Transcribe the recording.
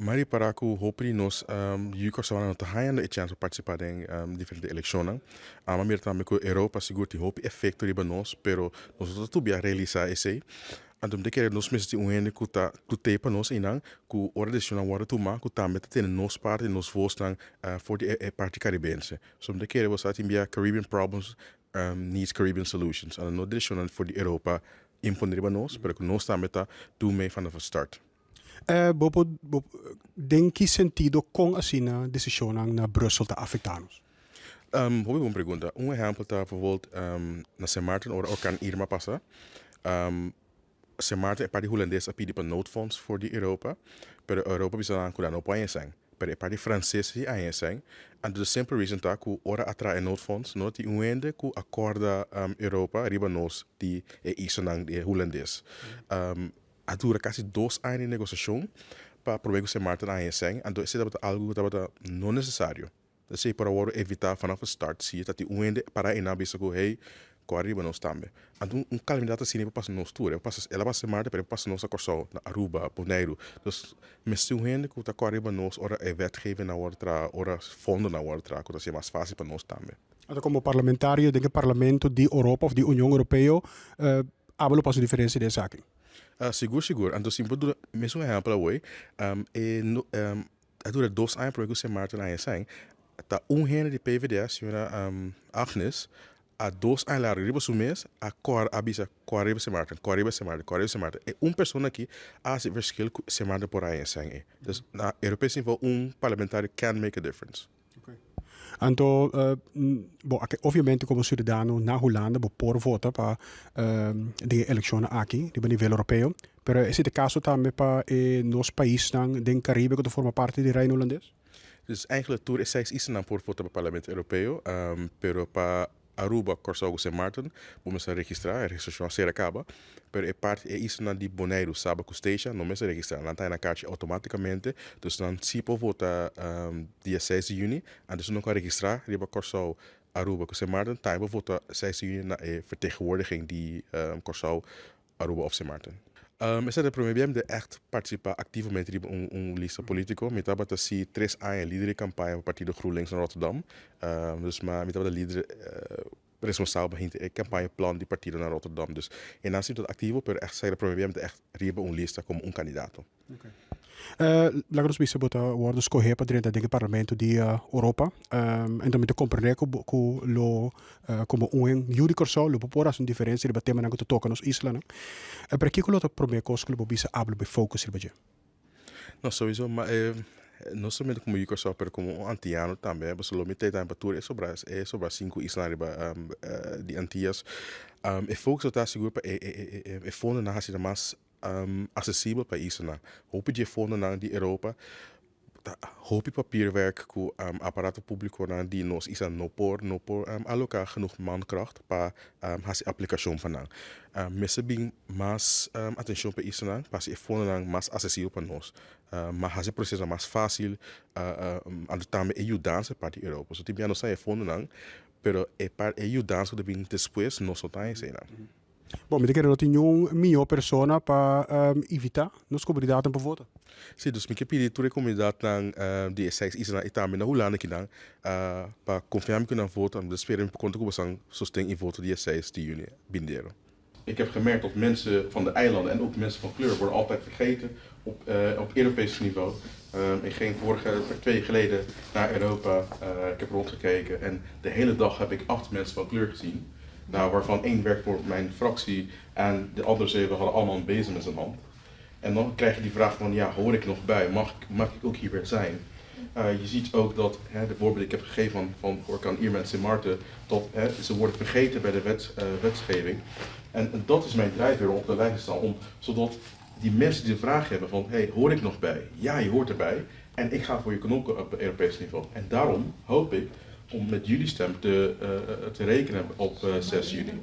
Mari para que hopri nos yuko sa wana tahayan na chance participar em diferentes eleições. A mir também que Europa seguro que hope efeito riba nós, pero nós tu bia realizar esse. Andom de querer nos mesmo um ene que te para nós inang que ora decisão agora tomar que também tem nos parte nos voos nang for de parte caribense. So de querer você timbia Caribbean problems needs Caribbean solutions. And no decisão for de Europa impor riba nós, pero que nós também tá do meio van de start. Em que sentido com assim a decisão na Brussel está afetando-nos? Boa pergunta. Exemplo está, bijvoorbeeld, na Sint Maarten, ou kan Irma passa. Sint Maarten é para de holandês a pedir para noodfonds voor die Europa. Pero Europa bisa lang kuda no paien zijn. Pero é para de francês e aien zijn. And the simple reason tá que ora atrai noodfonds, no ti uende que acorda Europa riba nos die isso nang de holandês. A dura quase 2 anos de negociação para provar que Sint Maarten aien zijn. And isso é algo que é não necessário. Dat is para agora evitar vanaf het start zie je dat die uende para ina bisa go hey arriba nos também. Então calendário assim não passa nos tour, ela passa Marte, pero passa nos Corsol, na Aruba, Bonaire. Dus mesmo uende que tá arriba nos ora é wetgeving na outra, ora fundo na outra, que é mais fácil para nós também. Então como parlamentário, denk parlamento de Europa of de União Europeia, hablo pas diferença dessa aqui. Seguro. Então sim, por mesmo exemplo hoje, dura 2 anos para que Sint Maarten aí zijn. Tá gene de PVD, a senhora Agnes, a 2 anos lá, riba mês, a abisa, corriba Sint Maarten. É pessoa aqui, há esse verschil Sint Maarten por aí em. Dus na Europese niveau, parlamentário can make a difference. Então, obviamente como cidadão na Holanda, por votar para de eleições aqui, de nível europeu, pero esse é o caso também para nos países do Caribe que forma parte do Reino Holandês? Dus eigenlijk toer is iets naar voor het parlement Europeo, pero para Aruba, Corsol, Sint Maarten, vamos a registrar, a registração será acaba, pero é parte é isso na de Bonaire, Saba, Station, não se registrar, não está na caixa automaticamente, dus dan se por votar dia 6 de junho, en dus não kan registrar, riba Corsol, Aruba, Sint Maarten, tá por votar 6 de junho na vertegenwoordiging die Corsol, Aruba of Sint Maarten. Esse é o primeiro de echt participar ativamente em lista político. Me estava a ser 3 anos líder de campanha para o Partido GroenLinks in Rotterdam. Dus me estava líder responsável para a campanhaplan do partido na Rotterdam. Dus en dan zit dat activo, pero echt zijn de primeiro de echt riba lista como candidato. Okay. Laat ons bisa bota worden escolher para dentro do parlamento de Europa. Então me te compreender que lo como júri corso lo popora são diferença de tema na que toca nos isla, não? Para que lo primeiro coisa que lo bisa habla be focus ir baje. Não, sowieso, mas não somente como júri corso, pero como antiano também, você lo mete também para é sobre 5 islas de Antillas. E focus está seguro para e fundo na hasi mais acessível para isso na. Hoop je vonden naar die Europa, hoop je papierwerk ku apparaten público na die nos isa no por alocar genoeg mankracht para hasi applicação para messe bing mais atenção para isso na, para se vonden mais acessível para nós. Mas hasi processo mais fácil ando também ajudança para die Europa. So tibia no sai vonden pero é para ajudança de bing depois não só tá em cena. Bom, me quero ter melhor pessoa para evitar nos comunidades para votar. Sim, dus ik heb hier de comunidade die 6 is na Italië na Holanda que não para confiar que não votar, dus esperen por conta que você sustém e voto die 6 de junho bindeiro. Ik heb gemerkt dat mensen van de eilanden en ook mensen van kleur worden altijd vergeten op Europees niveau. Ik ging 2 weken geleden naar Europa, ik heb rondgekeken en de hele dag heb ik 8 mensen van kleur gezien. Nou, waarvan 1 werkt voor mijn fractie en de andere 7 hadden allemaal een bezem in zijn hand. En dan krijg je die vraag van, ja, hoor ik nog bij? Mag ik ook hier weer zijn? Je ziet ook dat de voorbeeld die ik heb gegeven van Orkan Irma en Sint Maarten, dat ze worden vergeten bij de wetgeving. En dat is mijn drijfveer om op de lijst te staan, zodat die mensen die de vraag hebben van, hey, hoor ik nog bij? Ja, je hoort erbij. En ik ga voor je knokken op Europees niveau. En daarom hoop ik om met jullie stem te rekenen op 6 juni.